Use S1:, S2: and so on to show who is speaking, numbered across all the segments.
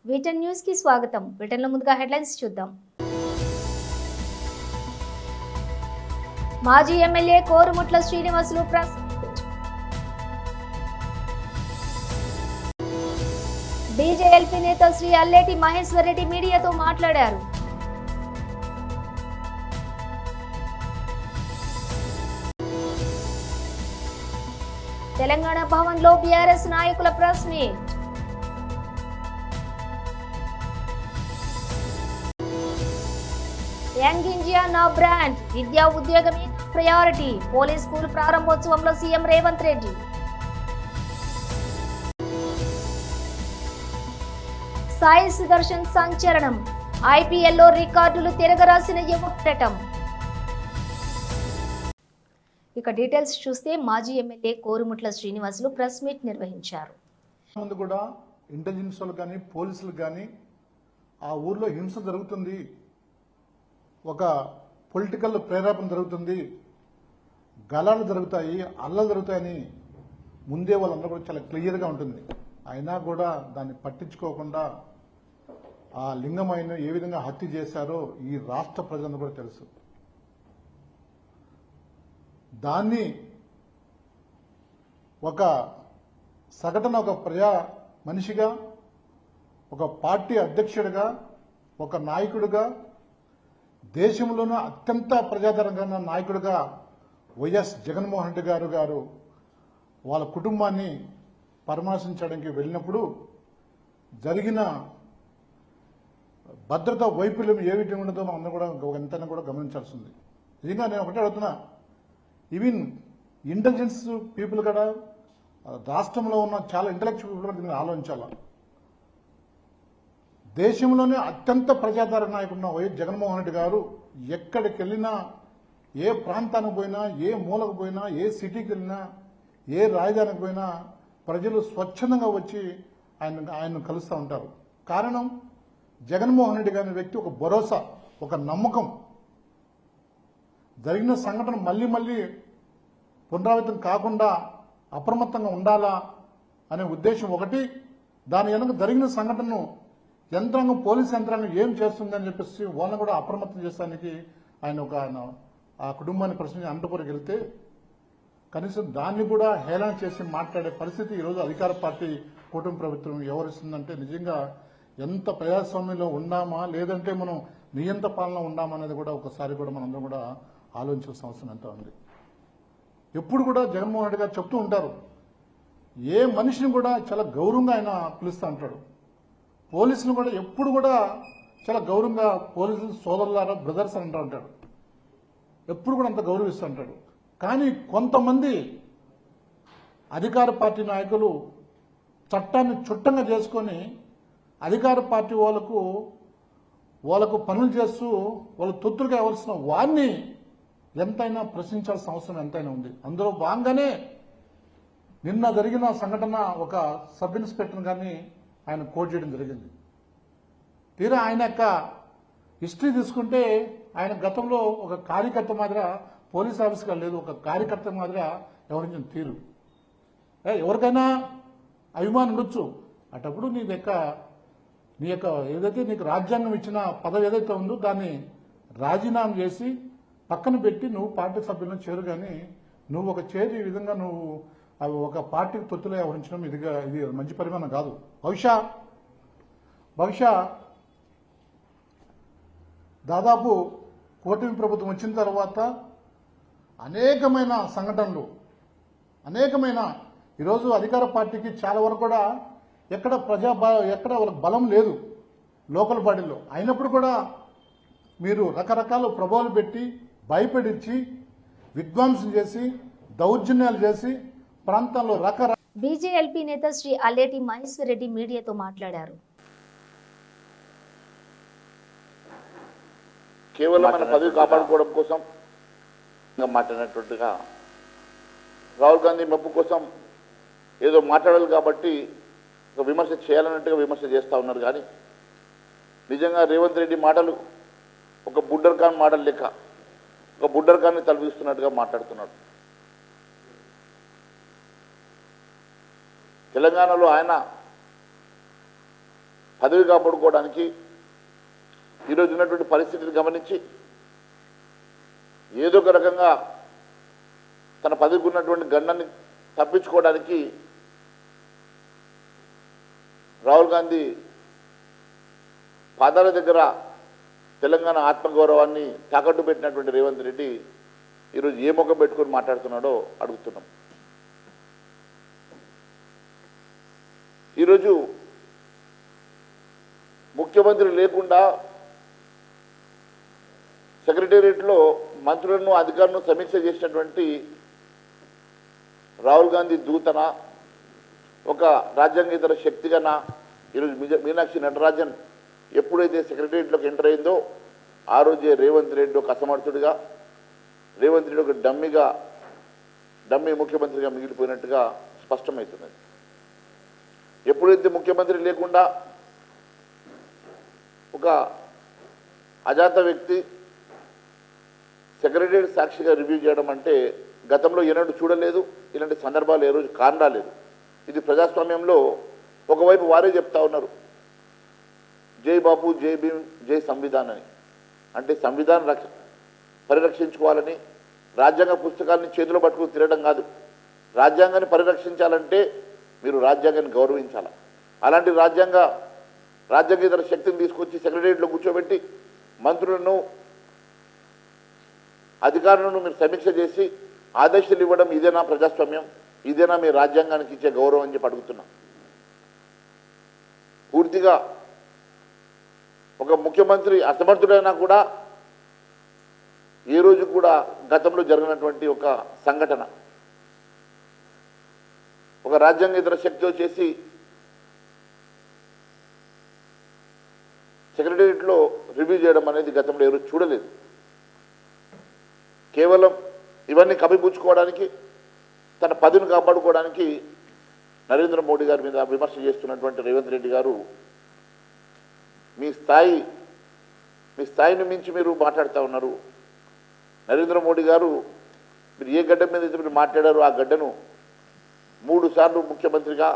S1: వీటన్ news కి స్వాగతం. వీటన్లో ముందుగా హెడ్లైన్స్ చూద్దాం. మాజీ MLA Korumutla Srinivasulu press meet. BJLP నేత శ్రీ అల్లేటి మహేశ్వర్ రెడ్డి మీడియాతో మాట్లాడారు. తెలంగాణ భవన్లో బీఆర్ఎస్ నాయకుల ప్రెస్ మీట్. యంగ్ ఇండియా నా బ్రాండ్, విద్యా ఉద్యోగమే ప్రయారిటీ. పోలీస్ స్కూల్ ప్రారంభోత్సవంలో సీఎం రేవంత్ రెడ్డి. సాయి సుదర్శన్ సంచలనం, ఐపీఎల్లో రికార్డులు తిరగరాసిన యువటం. ఇక డీటెయిల్స్ చూస్తే మాజీ MLA Korumutla Srinivasulu press meet నిర్వహించారు.
S2: ముందు కూడా ఇంటెలిజెన్స్ వాళ్ళు కానీ పోలీసులకు కానీ ఆ ఊర్లో హింస జరుగుతుంది, ఒక పొలిటికల్ ప్రేరేపణ జరుగుతుంది, గలాలు జరుగుతాయి, అల్లలు జరుగుతాయని ముందే వాళ్ళందరూ కూడా చాలా క్లియర్గా ఉంటుంది. అయినా కూడా దాన్ని పట్టించుకోకుండా ఆ లింగమైన ఏ విధంగా హత్య చేశారో ఈ రాష్ట్ర ప్రజలందరూ కూడా తెలుసు. దాన్ని ఒక సగటున ఒక ప్రజా మనిషిగా, ఒక పార్టీ అధ్యక్షుడిగా, ఒక నాయకుడిగా, దేశంలోనూ అత్యంత ప్రజాదరణ నాయకుడిగా వైఎస్ జగన్మోహన్ రెడ్డి గారు వాళ్ళ కుటుంబాన్ని పరామర్శించడానికి వెళ్ళినప్పుడు జరిగిన భద్రతా వైఫల్యం ఏ విధంగా ఉండదో మనం కూడా ఎంతైనా కూడా గమనించాల్సింది. నిజంగా నేను ఒకటే అడుగుతున్నా, ఈవెన్ ఇంటెలిజెన్స్ పీపుల్ కూడా రాష్ట్రంలో ఉన్న చాలా ఇంటలెక్చువల్ పీపుల్ కూడా దీన్ని ఆలోచించాల. దేశంలోనే అత్యంత ప్రజాదరణ నాయకుడున్న వైఎస్ జగన్మోహన్ రెడ్డి గారు ఎక్కడికి వెళ్ళినా, ఏ ప్రాంతానికి పోయినా, ఏ మూలకు పోయినా, ఏ సిటీకి వెళ్ళినా, ఏ రాజధానికి పోయినా ప్రజలు స్వచ్ఛందంగా వచ్చి ఆయన్ను కలుస్తూ ఉంటారు. కారణం జగన్మోహన్ రెడ్డి గారి వ్యక్తి ఒక భరోసా, ఒక నమ్మకం. జరిగిన సంఘటన మళ్ళీ మళ్ళీ పునరావృతం కాకుండా అప్రమత్తంగా ఉండాలా అనే ఉద్దేశం ఒకటి. దాని వెనుక జరిగిన సంఘటనను యంత్రాంగం, పోలీస్ యంత్రాంగం ఏం చేస్తుందని చెప్పేసి వాళ్ళని కూడా అప్రమత్తం చేసడానికి ఆయన ఆ కుటుంబాన్ని ప్రశ్నించి అనంతపురంకి వెళ్తే కనీసం దాన్ని కూడా హేళన చేసి మాట్లాడే పరిస్థితి ఈరోజు అధికార పార్టీ కూటమి ప్రభుత్వం వ్యవహరిస్తుందంటే నిజంగా ఎంత ప్రజాస్వామ్యంలో ఉన్నామా లేదంటే మనం నియంత్ర పాలన ఉన్నామా అనేది కూడా ఒకసారి కూడా మనందరం కూడా ఆలోచించాల్సిన అవసరం ఎంత ఉంది. ఎప్పుడు కూడా జగన్మోహన్ రెడ్డి గారు చెప్తూ ఉంటారు, ఏ మనిషిని కూడా చాలా గౌరవంగా ఆయన పిలుస్తూ ఉంటాడు. పోలీసులు కూడా ఎప్పుడు కూడా చాలా గౌరవంగా పోలీసులు సోదరులారా, బ్రదర్స్ అంటూ ఉంటాడు. ఎప్పుడు కూడా అంత గౌరవిస్తూ ఉంటాడు. కానీ కొంతమంది అధికార పార్టీ నాయకులు చట్టాన్ని చుట్టంగా చేసుకొని అధికార పార్టీ వాళ్ళకు పనులు చేస్తూ వాళ్ళు తొత్తులుగా ఎవరిస్తున్న వారిని ఎంతైనా ప్రశ్నించాల్సిన అవసరం ఎంతైనా ఉంది. అందులో భాగంగానే నిన్న జరిగిన సంఘటన ఒక సబ్ ఇన్స్పెక్టర్ గారిని ఆయన కోట్ చేయడం జరిగింది. తీరా ఆయన యొక్క హిస్టరీ తీసుకుంటే ఆయన గతంలో ఒక కార్యకర్త మాదిరిగా పోలీస్ ఆఫీసర్గా లేదు, ఒక కార్యకర్త మాదిరిగా వ్యవహరించిన తీరు. ఎవరికైనా అభిమానం ఉండొచ్చు, అటప్పుడు నీ యొక్క ఏదైతే నీకు రాజ్యాంగం ఇచ్చిన పదవి ఏదైతే ఉందో దాన్ని రాజీనామా చేసి పక్కన పెట్టి నువ్వు పార్టీ సభ్యులను చేరు. కానీ నువ్వు ఒక చేరు ఈ విధంగా నువ్వు ఒక పార్టీకి తొత్తులో వ్యవహరించడం ఇది మంచి పరిమాణం కాదు. బహుశా దాదాపు కూటమి ప్రభుత్వం వచ్చిన తర్వాత అనేకమైన సంఘటనలు, ఈరోజు అధికార పార్టీకి చాలా వరకు కూడా ఎక్కడ వాళ్ళకి బలం లేదు లోకల్ బాడీలో. అయినప్పుడు కూడా మీరు రకరకాల ప్రభావాలు పెట్టి భయపెడించి విధ్వంసం చేసి దౌర్జన్యాలు చేసి ప్రాంతాల్లో
S1: బీజేఎల్పీ నేత శ్రీ అల్లేటి మహేశ్వర్ రెడ్డి మీడియాతో మాట్లాడారు.
S3: కేవలం మన పదవి కాపాడుకోవడం కోసం మాట్లాడినట్టుగా రాహుల్ గాంధీ మెప్పు కోసం ఏదో మాట్లాడాలి కాబట్టి ఒక విమర్శ చేయాలన్నట్టుగా విమర్శ చేస్తూ ఉన్నారు. కానీ నిజంగా రేవంత్ రెడ్డి మాటలు ఒక బుడ్డర్ ఖాన్ మాటలు లెక్క, ఒక బుడ్డర్ ఖాన్ని తలపిస్తున్నట్టుగా మాట్లాడుతున్నాడు. తెలంగాణలో ఆయన పదవి కాపాడుకోవడానికి ఈరోజు ఉన్నటువంటి పరిస్థితిని గమనించి ఏదో ఒక రకంగా తన పదవికి ఉన్నటువంటి గండాన్ని తప్పించుకోవడానికి రాహుల్ గాంధీ పాదాల దగ్గర తెలంగాణ ఆత్మగౌరవాన్ని తాకట్టు పెట్టినటువంటి రేవంత్ రెడ్డి ఈరోజు ఏ ముఖం పెట్టుకొని మాట్లాడుతున్నాడో అడుగుతున్నాం. ఈరోజు ముఖ్యమంత్రి లేకుండా సెక్రటేరియట్లో మంత్రులను అధికారులను సమీక్ష చేసినటువంటి రాహుల్ గాంధీ దూతన ఒక రాజ్యాంగేతర శక్తిగానా ఈరోజు మీనాక్షి నటరాజన్ ఎప్పుడైతే సెక్రటేరియట్లోకి ఎంటర్ అయిందో ఆ రోజే రేవంత్ రెడ్డి ఒక అసమర్థుడిగా, రేవంత్ రెడ్డి ఒక డమ్మీ ముఖ్యమంత్రిగా మిగిలిపోయినట్టుగా స్పష్టమవుతున్నది. ఎప్పుడైతే ముఖ్యమంత్రి లేకుండా ఒక అజాత వ్యక్తి సెక్రటేరియట్ సాక్షిగా రివ్యూ చేయడం అంటే గతంలో ఏనాడు చూడలేదు, ఇలాంటి సందర్భాలు ఏ రోజు కానరాలేదు. ఇది ప్రజాస్వామ్యంలో ఒకవైపు వారే చెప్తా ఉన్నారు జై బాబు, జై భీమ్, జై సంవిధాన్ అని. అంటే సంవిధానం పరిరక్షించుకోవాలని రాజ్యాంగ పుస్తకాలని చేతిలో పట్టుకుని తిరగడం కాదు. రాజ్యాంగాన్ని పరిరక్షించాలంటే మీరు రాజ్యాంగాన్ని గౌరవించాలి. అలాంటి రాజ్యాంగేతర శక్తిని తీసుకొచ్చి సెక్రటేరియట్లో కూర్చోబెట్టి మంత్రులను అధికారులను మీరు సమీక్ష చేసి ఆదేశాలు ఇవ్వడం ఇదేనా ప్రజాస్వామ్యం? ఇదేనా మీ రాజ్యాంగానికి ఇచ్చే గౌరవం అని చెప్పి అడుగుతున్నాం. పూర్తిగా ఒక ముఖ్యమంత్రి అసమర్థుడైనా కూడా ఏ రోజు కూడా గతంలో జరిగినటువంటి ఒక సంఘటన ఒక రాజ్యాంగేతర శక్తి వచ్చేసి సెక్రటేరియట్లో రివ్యూ చేయడం అనేది గతంలో ఎవరు చూడలేదు. కేవలం ఇవన్నీ కప్పిపుచ్చుకోవడానికి, తన పదవిని కాపాడుకోవడానికి నరేంద్ర మోడీ గారి మీద విమర్శ చేస్తున్నటువంటి రేవంత్ రెడ్డి గారు మీ స్థాయిని మించి మీరు మాట్లాడుతూ ఉన్నారు. నరేంద్ర మోడీ గారు మీరు ఏ గడ్డ మీద అయితే మీరు మాట్లాడారో ఆ గడ్డను 3 సార్లు ముఖ్యమంత్రిగా,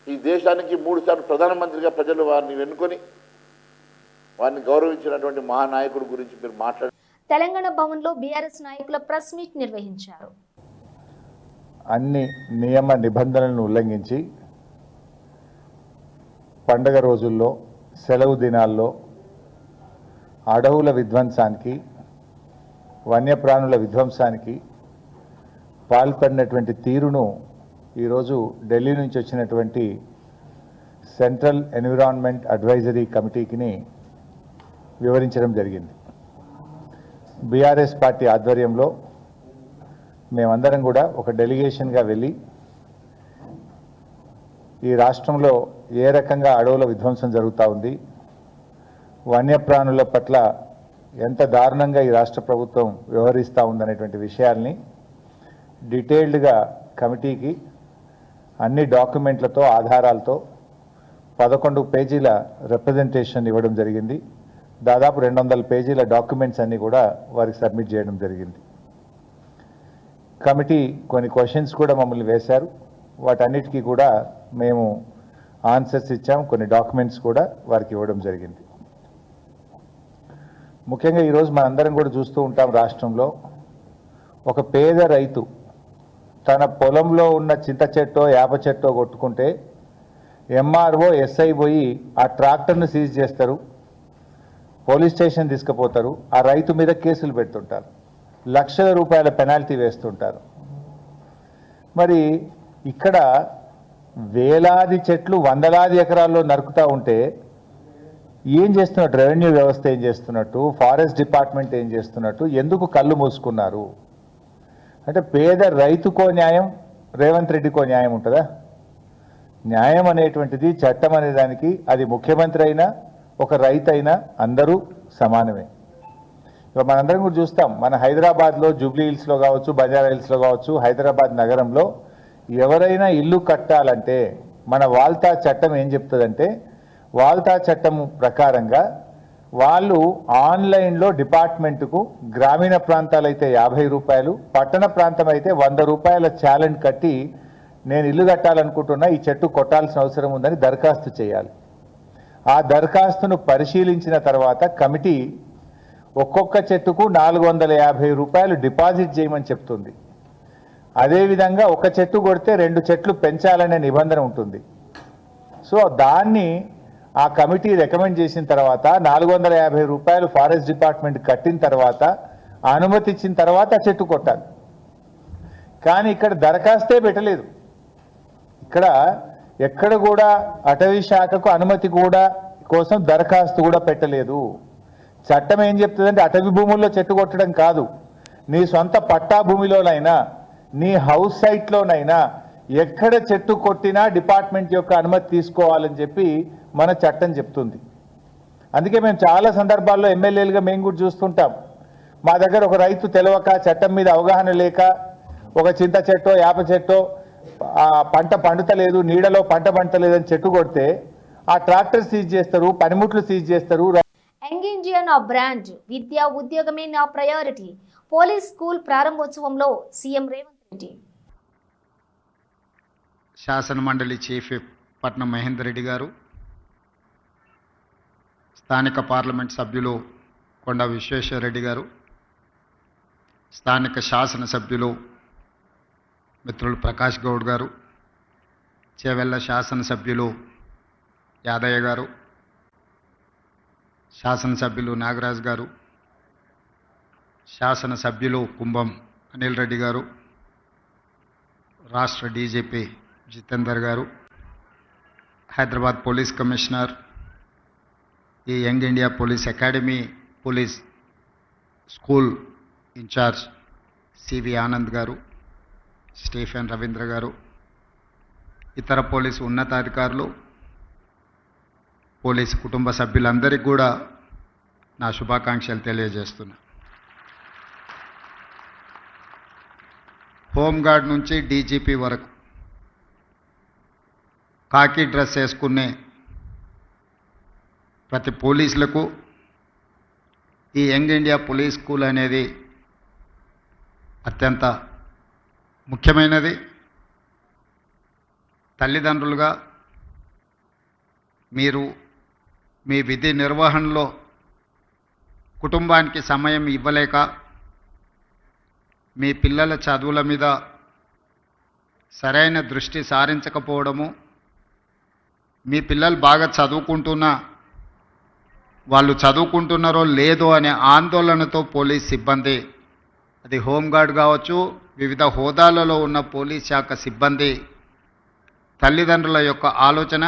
S3: ఈ దేశానికి 3 సార్లు ప్రధానమంత్రిగా ప్రజలు వారిని ఎన్నుకొని వారిని గౌరవించినటువంటి మహానాయకుడి గురించి మీరు మాట్లాడారు.
S1: తెలంగాణ భవన్లో బీఆర్ఎస్ నాయకుల ప్రెస్ మీట్ నిర్వహించారు.
S4: అన్ని నియమ నిబంధనలను ఉల్లంఘించి పండగ రోజుల్లో, సెలవు దినాల్లో అడవుల విధ్వంసానికి, వన్యప్రాణుల విధ్వంసానికి పాల్పడినటువంటి తీరును ఈరోజు ఢిల్లీ నుంచి వచ్చినటువంటి సెంట్రల్ ఎన్విరాన్మెంట్ అడ్వైజరీ కమిటీకి వివరించడం జరిగింది. బీఆర్ఎస్ పార్టీ ఆధ్వర్యంలో మేమందరం కూడా ఒక డెలిగేషన్గా వెళ్ళి ఈ రాష్ట్రంలో ఏ రకంగా అడవుల విధ్వంసం జరుగుతూ ఉంది, వన్యప్రాణుల పట్ల ఎంత దారుణంగా ఈ రాష్ట్ర ప్రభుత్వం వ్యవహరిస్తూ ఉందనేటువంటి విషయాల్ని డీటెయిల్డ్గా కమిటీకి అన్ని డాక్యుమెంట్లతో, ఆధారాలతో 11 పేజీల రిప్రజెంటేషన్ ఇవ్వడం జరిగింది. దాదాపు 200 పేజీల డాక్యుమెంట్స్ అన్నీ కూడా వారికి సబ్మిట్ చేయడం జరిగింది. కమిటీ కొన్ని క్వశ్చన్స్ కూడా మమ్మల్ని వేశారు. వాటన్నిటికీ కూడా మేము ఆన్సర్స్ ఇచ్చాం. కొన్ని డాక్యుమెంట్స్ కూడా వారికి ఇవ్వడం జరిగింది. ముఖ్యంగా ఈరోజు మనందరం కూడా చూస్తూ ఉంటాం, రాష్ట్రంలో ఒక పేద రైతు తన పొలంలో ఉన్న చింత చెట్టో యాప చెట్టో కొట్టుకుంటే ఎంఆర్ఓ ఎస్ఐ పోయి ఆ ట్రాక్టర్ను సీజ్ చేస్తారు, పోలీస్ స్టేషన్ తీసుకుపోతారు, ఆ రైతు మీద కేసులు పెడుతుంటారు, లక్షల రూపాయల పెనాల్టీ వేస్తుంటారు. మరి ఇక్కడ వేలాది చెట్లు వందలాది ఎకరాల్లో నరుకుతూ ఉంటే ఏం చేస్తున్నట్టు, రెవెన్యూ వ్యవస్థ ఏం చేస్తున్నట్టు, ఫారెస్ట్ డిపార్ట్మెంట్ ఏం చేస్తున్నట్టు, ఎందుకు కళ్ళు మూసుకున్నారు? అంటే పేద రైతుకో న్యాయం, రేవంత్ రెడ్డికో న్యాయం ఉంటుందా? న్యాయం అనేటువంటిది, చట్టం అనే దానికి అది ముఖ్యమంత్రి అయినా ఒక రైతు అయినా అందరూ సమానమే. ఇప్పుడు మనందరం కూడా చూస్తాం, మన హైదరాబాద్లో జూబ్లీ హిల్స్లో కావచ్చు, బంజారా హిల్స్లో కావచ్చు, హైదరాబాద్ నగరంలో ఎవరైనా ఇల్లు కట్టాలంటే మన వాల్తా చట్టం ఏం చెప్తుందంటే, వాల్తా చట్టం ప్రకారంగా వాళ్ళు ఆన్లైన్లో డిపార్ట్మెంటుకు గ్రామీణ ప్రాంతాలైతే 50 రూపాయలు, పట్టణ ప్రాంతం అయితే 100 రూపాయల ఛాలెంజ్ కట్టి నేను ఇల్లు కట్టాలనుకుంటున్నా, ఈ చెట్టు కొట్టాల్సిన అవసరం ఉందని దరఖాస్తు చేయాలి. ఆ దరఖాస్తును పరిశీలించిన తర్వాత కమిటీ ఒక్కొక్క చెట్టుకు 450 రూపాయలు డిపాజిట్ చేయమని చెప్తుంది. అదేవిధంగా ఒక చెట్టు కొడితే 2 చెట్లు పెంచాలనే నిబంధన ఉంటుంది. సో దాన్ని ఆ కమిటీ రికమెండ్ చేసిన తర్వాత 450 రూపాయలు ఫారెస్ట్ డిపార్ట్మెంట్ కట్టిన తర్వాత అనుమతి ఇచ్చిన తర్వాత చెట్టు కొట్టాలి. కానీ ఇక్కడ దరఖాస్తే పెట్టలేదు. ఇక్కడ ఎక్కడ కూడా అటవీ శాఖకు అనుమతి కూడా కోసం దరఖాస్తు కూడా పెట్టలేదు. చట్టం ఏం చెప్తుందంటే అటవీ భూముల్లో చెట్టు కొట్టడం కాదు, నీ సొంత పట్టా భూమిలోనైనా నీ హౌస్ సైట్లోనైనా ఎక్కడ చెట్టు కొట్టినా డిపార్ట్మెంట్ యొక్క అనుమతి తీసుకోవాలని చెప్పి మన చట్టం చెప్తుంది. అందుకే మేము చాలా సందర్భాల్లో ఎమ్మెల్యేలుగా మేము కూడా చూస్తుంటాం. మా దగ్గర ఒక రైతు తెలవక, చట్టం మీద అవగాహన లేక ఒక చింత చెట్టో యాప చెట్టో పంట పండుతలేదు, నీడలో పంట పండలేదని చెట్టు కొడితే ఆ ట్రాక్టర్ సీజ్ చేస్తారు, పనిముట్లు సీజ్ చేస్తారు.
S1: యంగ్ ఇండియా నా బ్రాండ్, విద్యా ఉద్యోగమే నా ప్రయారిటీ. పోలీస్ స్కూల్ ప్రారంభోత్సవంలో సీఎం రేవంత్ రెడ్డి.
S5: శాసన మండలి చీఫ్ పట్నం మహేందర్ రెడ్డి గారు, స్థానిక పార్లమెంట్ సభ్యులు కొండ విశ్వేశ్వర రెడ్డి గారు, స్థానిక శాసనసభ్యులు మిత్రులు ప్రకాష్ గౌడ్ గారు, చేవెళ్ళ శాసనసభ్యులు యాదయ్య గారు, శాసనసభ్యులు నాగరాజ్ గారు, శాసనసభ్యులు కుంభం అనిల్ రెడ్డి గారు, రాష్ట్ర DGP Jitender garu, Hyderabad police commissioner, ఈ young India police academy police school incharge CV Anand garu, Stephen Ravindra గారు, ఇతర పోలీసు ఉన్నతాధికారులు, పోలీసు కుటుంబ సభ్యులందరికీ కూడా నా శుభాకాంక్షలు తెలియజేస్తున్నా. హోంగార్డ్ నుంచి డీజీపీ వరకు కాకి డ్రెస్ వేసుకునే ప్రతి పోలీసులకు ఈ యంగ్ ఇండియా పోలీస్ స్కూల్ అనేది అత్యంత ముఖ్యమైనది. తల్లిదండ్రులుగా మీరు మీ విధి నిర్వహణలో కుటుంబానికి సమయం ఇవ్వలేక మీ పిల్లల చదువుల మీద సరైన దృష్టి సారించకపోవడము, మీ పిల్లలు బాగా చదువుకుంటున్నా వాళ్ళు చదువుకుంటున్నారో లేదో అనే ఆందోళనతో పోలీస్ సిబ్బంది, అది హోంగార్డ్ కావచ్చు, వివిధ హోదాలలో ఉన్న పోలీస్ శాఖ సిబ్బంది తల్లిదండ్రుల యొక్క ఆలోచన,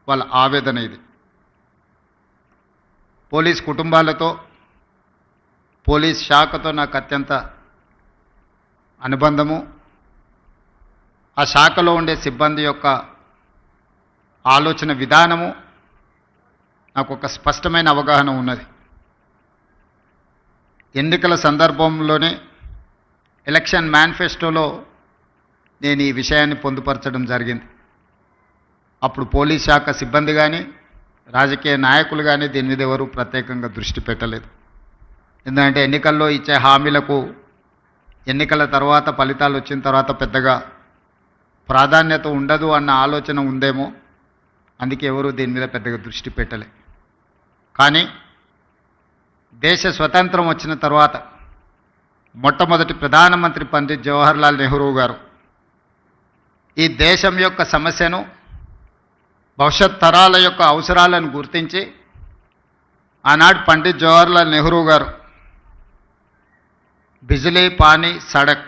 S5: వాళ్ళ ఆవేదన ఇది. పోలీస్ కుటుంబాలతో, పోలీస్ శాఖతో నాకు అత్యంత అనుబంధము. ఆ శాఖలో ఉండే సిబ్బంది యొక్క ఆలోచన విధానము నాకు ఒక స్పష్టమైన అవగాహన ఉన్నది. ఎన్నికల సందర్భంలోనే ఎలక్షన్ మేనిఫెస్టోలో నేను ఈ విషయాన్ని పొందుపరచడం జరిగింది. అప్పుడు పోలీస్ శాఖ సిబ్బంది కానీ రాజకీయ నాయకులు కానీ దీని మీద ఎవరు ప్రత్యేకంగా దృష్టి పెట్టలేదు. ఎందుకంటే ఎన్నికల్లో ఇచ్చే హామీలకు ఎన్నికల తర్వాత ఫలితాలు వచ్చిన తర్వాత పెద్దగా ప్రాధాన్యత ఉండదు అన్న ఆలోచన ఉందేమో, అందుకే ఎవరు దీని మీద పెద్దగా దృష్టి పెట్టలే. కానీ దేశ స్వతంత్రం వచ్చిన తర్వాత మొట్టమొదటి ప్రధానమంత్రి పండిత్ జవహర్లాల్ నెహ్రూ గారు ఈ దేశం యొక్క సమస్యను, భవిష్యత్ తరాల యొక్క అవసరాలను గుర్తించి ఆనాడు పండిత్ జవహర్లాల్ నెహ్రూ గారు బిజిలీ, పానీ, సడక్,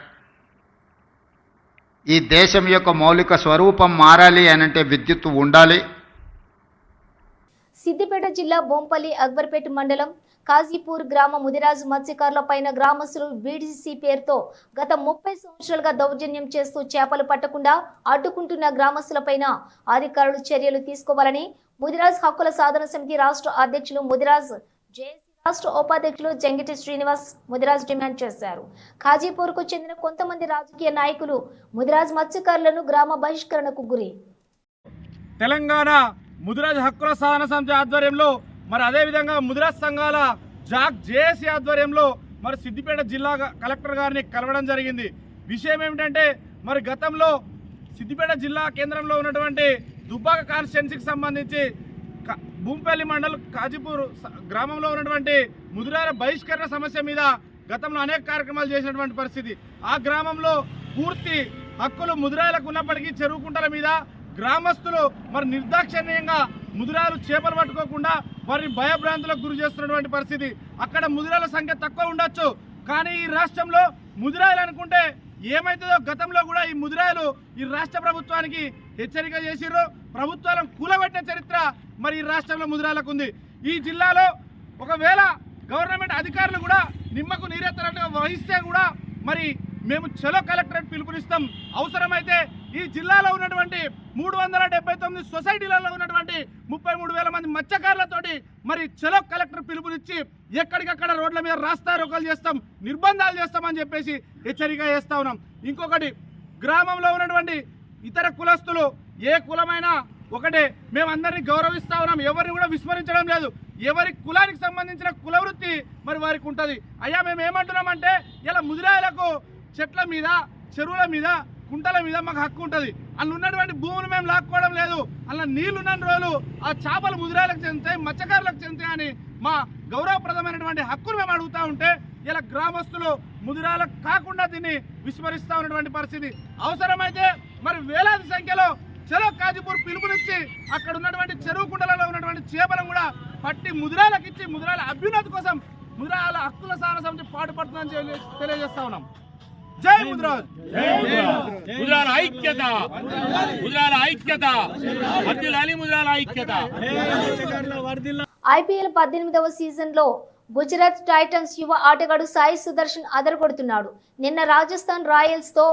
S5: ఈ దేశం యొక్క మౌలిక స్వరూపం మారాలి అనంటే విద్యుత్తు ఉండాలి.
S1: సిద్దిపేట జిల్లా బొంపల్లి అక్బర్పేట మండలం కాజీపూర్ గ్రామ ముదిరాజు మత్స్యకారుల పైన గ్రామస్తులు బీడీసీ పేరుతో గత 30 సంవత్సరాలుగా దౌర్జన్యం చేస్తూ చేపలు పట్టకుండా అడ్డుకుంటున్న గ్రామస్తులపైన అధికారులు చర్యలు తీసుకోవాలని ముదిరాజ్ హక్కుల సాధన సమితి రాష్ట్ర అధ్యక్షులు ముదిరాజ్ జేఏసీ రాష్ట్ర ఉపాధ్యక్షులు జంగిటి శ్రీనివాస్ ముదిరాజ్ డిమాండ్ చేశారు. ఖాజీపూర్కు చెందిన కొంతమంది రాజకీయ నాయకులు ముదిరాజ్ మత్స్యకారులను గ్రామ బహిష్కరణకు గురి.
S6: తెలంగాణ ముదిరాజ్ హక్కుల సాధన సమితి ఆధ్వర్యంలో, మరి అదేవిధంగా ముదిరాజ్ సంఘాల జేఏసీ ఆధ్వర్యంలో మరి సిద్దిపేట జిల్లా కలెక్టర్ గారిని కలవడం జరిగింది. విషయం ఏమిటంటే, మరి గతంలో సిద్దిపేట జిల్లా కేంద్రంలో ఉన్నటువంటి దుబ్బాక కాన్స్టిట్యున్సీకి సంబంధించి భూంపల్లి మండలం కాజీపూర్ గ్రామంలో ఉన్నటువంటి ముదిరాల బహిష్కరణ సమస్య మీద గతంలో అనేక కార్యక్రమాలు చేసినటువంటి పరిస్థితి. ఆ గ్రామంలో పూర్తి హక్కులు ముదిరాలకు ఉన్నప్పటికీ చెరువు కుంటల మీద గ్రామస్తులు మరి నిర్దాక్షిణ్యంగా ముదిరాలు చేపలు పట్టుకోకుండా వారిని భయభ్రాంతులకు గురి చేస్తున్నటువంటి పరిస్థితి. అక్కడ ముదిరాల సంఖ్య తక్కువ ఉండొచ్చు, కానీ ఈ రాష్ట్రంలో ముదిరాలు అనుకుంటే ఏమైతుందో గతంలో కూడా ఈ ముదిరాలు ఈ రాష్ట్ర ప్రభుత్వానికి హెచ్చరిక చేసిర్రు. ప్రభుత్వాలను కూలబెట్టిన చరిత్ర మరి ఈ రాష్ట్రంలో ముదిరాలకు ఉంది. ఈ జిల్లాలో ఒకవేళ గవర్నమెంట్ అధికారులు కూడా నిమ్మకు నీరెత్తనట్టుగా వహిస్తే కూడా మరి మేము చలో కలెక్టరేట్ పిలుపునిస్తాం. అవసరమైతే ఈ జిల్లాలో ఉన్నటువంటి 379 సొసైటీలలో ఉన్నటువంటి 33,000 మంది మత్స్యకారులతోటి మరి చలో కలెక్టర్ పిలుపునిచ్చి ఎక్కడికక్కడ రోడ్ల మీద రాస్తారోకలు చేస్తాం, నిర్బంధాలు చేస్తామని చెప్పేసి హెచ్చరిక చేస్తా ఉన్నాం. ఇంకొకటి, గ్రామంలో ఉన్నటువంటి ఇతర కులస్తులు ఏ కులమైనా ఒకటే, మేమందరినీ గౌరవిస్తా ఉన్నాం, ఎవరిని కూడా విస్మరించడం లేదు. ఎవరి కులానికి సంబంధించిన కుల వృత్తి మరి వారికి ఉంటుంది. అయ్యా మేము ఏమంటున్నామంటే ఇలా ముదిరాయలకు చెట్ల మీద, చెరువుల మీద, కుంటల మీద మాకు హక్కు ఉంటుంది. అందులో ఉన్నటువంటి భూములు మేము లాక్కోవడం లేదు. అందులో నీళ్లు ఉన్న రోజులు ఆ చేపలు ముదిరాయలకు చెందుతాయి, మత్స్యకారులకు చెందుతాయి అని మా గౌరవప్రదమైనటువంటి హక్కును మేము అడుగుతూ ఉంటే ఇలా గ్రామస్తులు ముదిరాలకు కాకుండా దీన్ని విస్మరిస్తూ ఉన్నటువంటి పరిస్థితి. అవసరమైతే మరి వేలాది సంఖ్యలో చలో కాజీపూర్ పిలుపునిచ్చి అక్కడ ఉన్నటువంటి చెరువు కుంటలలో ఉన్నటువంటి చేపలను కూడా పట్టి ముదిరాలకు ఇచ్చి ముదిరాల అభ్యున్నతి కోసం ముదిరాల హక్కుల సాధన సమితి పాటుపడుతుందని తెలియజేస్తా ఉన్నాం. జై ముదిరాజ్,
S7: ముదిరాల ఐక్యత, ముదిరాల ఐక్యత, వర్ధిల్లాలి ముదిరాల ఐక్యత.
S1: IPL 18వ సీజన్లో గుజరాత్ టైటన్స్ యువ ఆటగాడు సాయి సుదర్శన్ అదరగొడుతున్నాడు. నిన్న రాజస్థాన్ రాయల్స్తో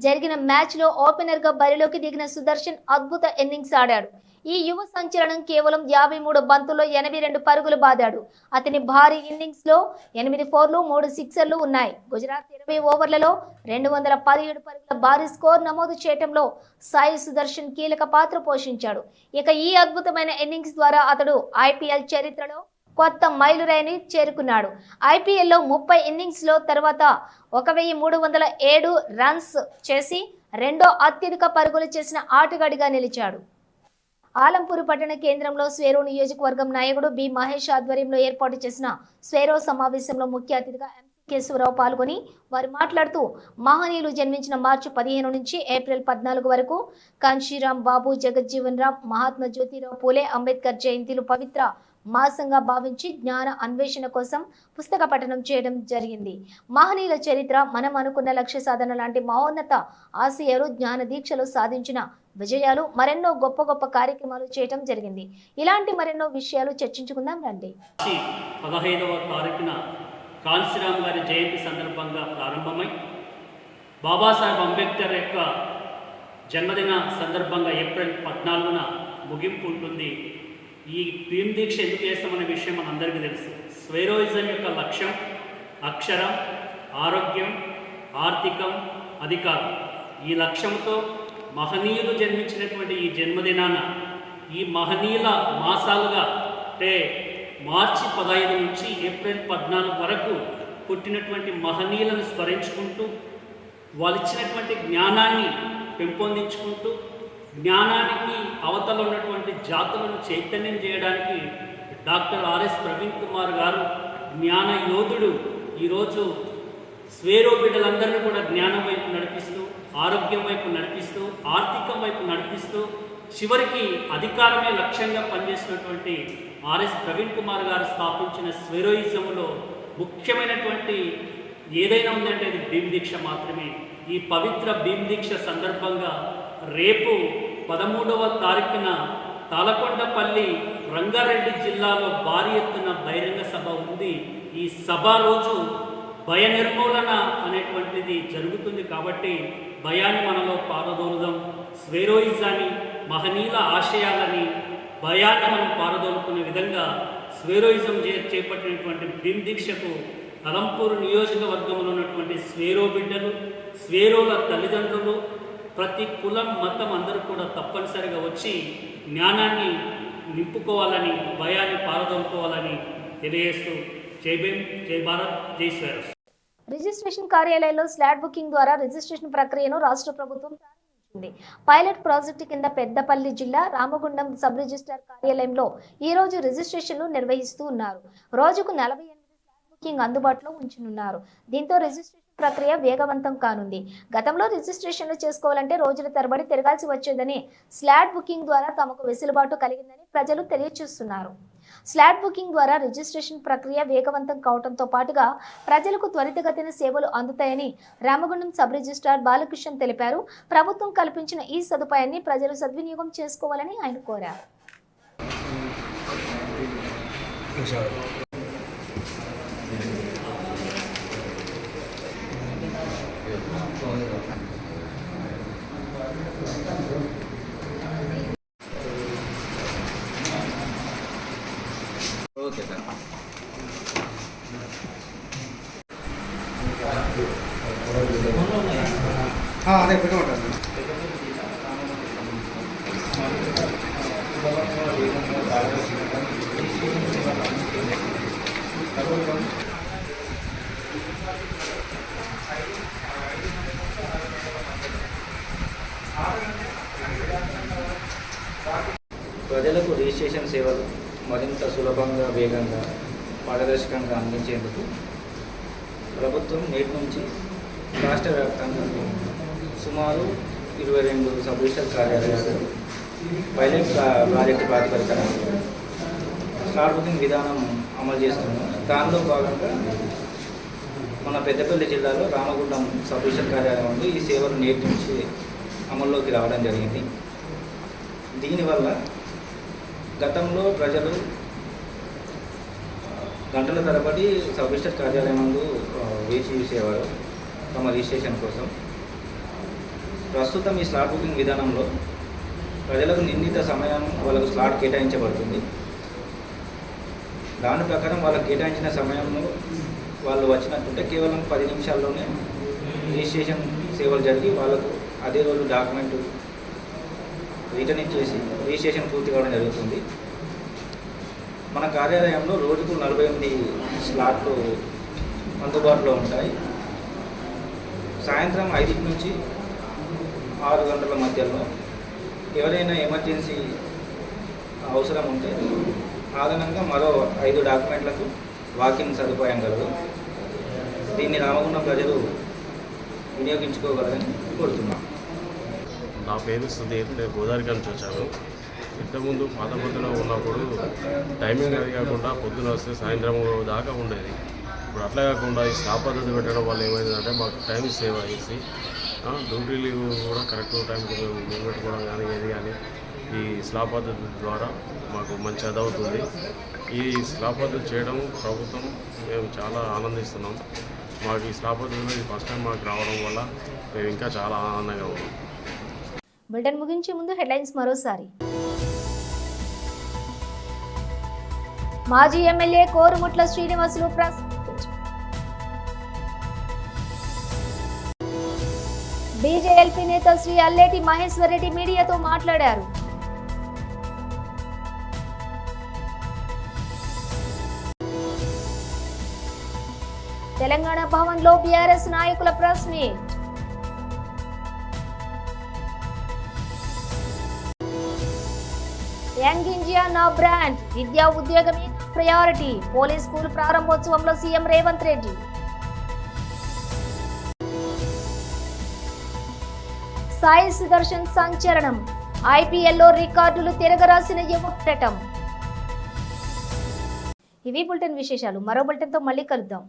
S1: జరిగిన మ్యాచ్లో ఓపెనర్గా బరిలోకి దిగిన సుదర్శన్ అద్భుత ఇన్నింగ్స్ ఆడాడు. ఈ యువ సంచలనం కేవలం 53 బంతుల్లో 82 పరుగులు బాదాడు. అతని భారీ ఇన్నింగ్స్లో 8 ఫోర్లు 3 సిక్సర్లు ఉన్నాయి. గుజరాత్ 20 ఓవర్లలో 217 పరుగుల భారీ స్కోర్ నమోదు చేయడంలో సాయి సుదర్శన్ కీలక పాత్ర పోషించాడు. ఇక ఈ అద్భుతమైన ఇన్నింగ్స్ ద్వారా అతడు IPL చరిత్రలో కొత్త మైలురాయిని చేరుకున్నాడు. IPLలో 30 ఇన్నింగ్స్లో తర్వాత 1307 రన్స్ చేసి రెండో అత్యధిక పరుగులు చేసిన ఆటగాడిగా నిలిచాడు. ఆలంపూర్ పట్టణ కేంద్రంలో స్వేరో నియోజకవర్గం నాయకుడు బి మహేష్ ఆధ్వర్యంలో ఏర్పాటు చేసిన స్వేరో సమావేశంలో ముఖ్య అతిథిగా MC కేశవరావు పాల్గొని వారు మాట్లాడుతూ మహనీయులు జన్మించిన మార్చి 15 నుంచి ఏప్రిల్ 14 వరకు కాంశీరాం బాబు, జగజ్జీవన్ రామ్, మహాత్మా జ్యోతిరావు పూలే, అంబేద్కర్ జయంతిలు పవిత్ర మాసంగా భావించి జ్ఞాన అన్వేషణ కోసం పుస్తక పఠనం చేయడం జరిగింది. మహనీయుల చరిత్ర, మనం అనుకున్న లక్ష్య సాధన లాంటి మహోన్నత ఆశయాలు, జ్ఞాన దీక్షలు సాధించిన విజయాలు, మరెన్నో గొప్ప గొప్ప కార్యక్రమాలు చేయడం జరిగింది. ఇలాంటి మరెన్నో విషయాలు చర్చించుకుందాం రండి.
S8: 15వ తారీఖున కాంశీరామ్ గారి జయంతి సందర్భంగా ప్రారంభమై బాబాసాహెబ్ అంబేద్కర్ యొక్క జన్మదిన సందర్భంగా ఏప్రిల్ 14న ముగింపు ఉంటుంది. ఈ భీమ్ దీక్ష ఎందుకు చేస్తామనే విషయం మనందరికీ తెలుసు. స్వేరోయిజం యొక్క లక్ష్యం అక్షరం, ఆరోగ్యం, ఆర్థికం, అధికారం. ఈ లక్ష్యంతో మహనీయులు జన్మించినటువంటి ఈ జన్మదినాన ఈ మహనీయుల మాసాలుగా అంటే మార్చి 15 నుంచి ఏప్రిల్ 14 వరకు పుట్టినటువంటి మహనీయులను స్మరించుకుంటూ వాళ్ళు ఇచ్చినటువంటి జ్ఞానాన్ని పెంపొందించుకుంటూ జ్ఞానానికి అవతల ఉన్నటువంటి జాతులను చైతన్యం చేయడానికి డాక్టర్ RS ప్రవీణ్ కుమార్ గారు జ్ఞాన యోధుడు ఈరోజు స్వేరో బిడ్డలందరినీ కూడా జ్ఞానం వైపు నడిపిస్తూ, ఆరోగ్యం వైపు నడిపిస్తూ, ఆర్థికం వైపు నడిపిస్తూ చివరికి అధికారమే లక్ష్యంగా పనిచేసినటువంటి RS ప్రవీణ్ కుమార్ గారు స్థాపించిన స్వేరోయిజంలో ముఖ్యమైనటువంటి ఏదైనా ఉందంటే అది భీమ్ దీక్ష మాత్రమే. ఈ పవిత్ర భీమ్ దీక్ష సందర్భంగా రేపు 13వ తారీఖున తాళకొండపల్లి రంగారెడ్డి జిల్లాలో భారీ ఎత్తున బహిరంగ సభ ఉంది. ఈ సభ రోజు భయ నిర్మూలన అనేటువంటిది జరుగుతుంది. కాబట్టి భయాన్ని మనలో పారదోలుదాం. స్వేరోయిజాన్ని, మహనీయుల ఆశయాలని, భయాన్ని మనం పారదోలుకునే విధంగా స్వేరోయిజం చేపట్టినటువంటి భీమ్ దీక్షకు ఆలంపూర్ నియోజకవర్గంలో ఉన్నటువంటి స్వేరో బిడ్డలు, స్వేరోల తల్లిదండ్రులు, ప్రతి కులం, మతం అందరూ కూడా తప్పనిసరిగా వచ్చి జ్ఞానాన్ని నింపుకోవాలని, భయాన్ని పారదోలుకోవాలని తెలియజేస్తూ జై భీమ్, జై భారత్, జై స్వేరోస్.
S1: రిజిస్ట్రేషన్ కార్యాలయంలో స్లాట్ బుకింగ్ ద్వారా రిజిస్ట్రేషన్ ప్రక్రియను రాష్ట్ర ప్రభుత్వం ప్రారంభించింది. పైలట్ ప్రాజెక్టు కింద పెద్దపల్లి జిల్లా రామగుండం సబ్ రిజిస్ట్రార్ కార్యాలయంలో ఈ రోజు రిజిస్ట్రేషన్లు నిర్వహిస్తూ ఉన్నారు. రోజుకు 48 స్లాట్ బుకింగ్ అందుబాటులో ఉంచనున్నారు. దీంతో రిజిస్ట్రేషన్ ప్రక్రియ వేగవంతం కానుంది. గతంలో రిజిస్ట్రేషన్లు చేసుకోవాలంటే రోజుల తరబడి తిరగాల్సి వచ్చేదని స్లాట్ బుకింగ్ ద్వారా తమకు వెసులుబాటు కలిగిందని ప్రజలు తెలియజేస్తున్నారు. స్లాట్ బుకింగ్ ద్వారా రిజిస్ట్రేషన్ ప్రక్రియ వేగవంతం కావడంతో పాటుగా ప్రజలకు త్వరితగతిన సేవలు అందుతాయని రామగుండం సబ్ రిజిస్ట్రార్ బాలకృష్ణ తెలిపారు. ప్రభుత్వం కల్పించిన ఈ సదుపాయాన్ని ప్రజలు సద్వినియోగం చేసుకోవాలని ఆయన కోరారు.
S9: Okay sir. అదే పెట్టుకుంటాను. ప్రజలకు రిజిస్ట్రేషన్ సేవలు మరింత సులభంగా, వేగంగా, పారదర్శకంగా అందించేందుకు ప్రభుత్వం నేటి నుంచి రాష్ట్ర వ్యాప్తంగా సుమారు 22 సబ్ రిజిస్టర్ కార్యాలయాలు పైలట్ ప్రాజెక్టు ప్రాతిపదికన స్లాట్ బుకింగ్ విధానం అమలు చేస్తున్నాం. దానిలో భాగంగా మన పెద్దపల్లి జిల్లాలో రామగుండం సబ్ రిజిస్టర్ కార్యాలయం నుండి ఈ సేవలు నేటి నుంచి అమల్లోకి రావడం జరిగింది. దీనివల్ల గతంలో ప్రజలు గంటల తరబడి సబ్ రిజిస్టర్ కార్యాలయం ముందు వేచి చూసేవారు తమ రిజిస్ట్రేషన్ కోసం. ప్రస్తుతం ఈ స్లాట్ బుకింగ్ విధానంలో ప్రజలకు నిర్ణీత సమయం వాళ్ళకు స్లాట్ కేటాయించబడుతుంది. దాని ప్రకారం వాళ్ళకు కేటాయించిన సమయంలో వాళ్ళు వచ్చినట్టుంటే కేవలం 10 నిమిషాల్లోనే రిజిస్ట్రేషన్ సేవలు జరిగి వాళ్ళకు అదే రోజు డాక్యుమెంట్ రిటర్న్ ఇచ్చేసి రిజిస్ట్రేషన్ పూర్తి కావడం జరుగుతుంది. మన కార్యాలయంలో రోజుకు 48 స్లాట్లు అందుబాటులో ఉంటాయి. సాయంత్రం 5 నుంచి 6 గంటల మధ్యలో ఎవరైనా ఎమర్జెన్సీ అవసరం ఉంటే అదనంగా మరో 5 డాక్యుమెంట్లకు వాకింగ్ సదుపాయం కలదు. దీన్ని రామగుండం ప్రజలు వినియోగించుకోగలరని కోరుతున్నాం.
S10: నా పేరు సుధీర్, నేను గోదావరి నుంచి వచ్చాను. ఇంతకుముందు పాత పొద్దున ఉన్నప్పుడు టైమింగ్ అది కాకుండా పొద్దున వస్తే సాయంత్రం దాకా ఉండేది. ఇప్పుడు అట్లా కాకుండా ఈ స్లాట్ పద్ధతి పెట్టడం వల్ల ఏమైందంటే మాకు టైం సేవ్ అయ్యేసి డ్యూటీ లీవ్ కూడా కరెక్ట్ టైంకి మేము పెట్టుకోవడం కానీ ఏది కానీ ఈ స్లాట్ పద్ధతి ద్వారా మాకు మంచి అదవుతుంది. ఈ స్లాట్ పద్ధతి చేయడం ప్రభుత్వం మేము చాలా ఆనందిస్తున్నాం. మాకు ఈ స్లాట్ పద్ధతిలో ఇది ఫస్ట్ టైం మాకు రావడం వల్ల మేము ఇంకా చాలా ఆనందంగా ఉన్నాం.
S1: బులెటిన్ ముగించే ముందు హెడ్లైన్స్ మరోసారి. మాజీ MLA Korumutla Srinivasulu press BJLP నేత శ్రీ అల్లేటి మహేశ్వర్ రెడ్డి మీడియాతో మాట్లాడారు. తెలంగాణ భవన్లో బీఆర్ఎస్ నాయకుల ప్రెస్ మీట్. యంగ్ ఇండియా నా బ్రాండ్, విద్యా ఉద్యోగమే ప్రయారిటీ. పోలీస్ స్కూల్ ప్రారంభోత్సవంలో సీఎం రేవంత్ రెడ్డి. సాయి సుదర్శన్ సంచలనం, ఐపీఎల్లో రికార్డులు తిరగరాసిన యువక్రటం. ఇవి బులెటిన్ విశేషాలు. మరో బులెటిన్తో మళ్ళీ కలుద్దాం.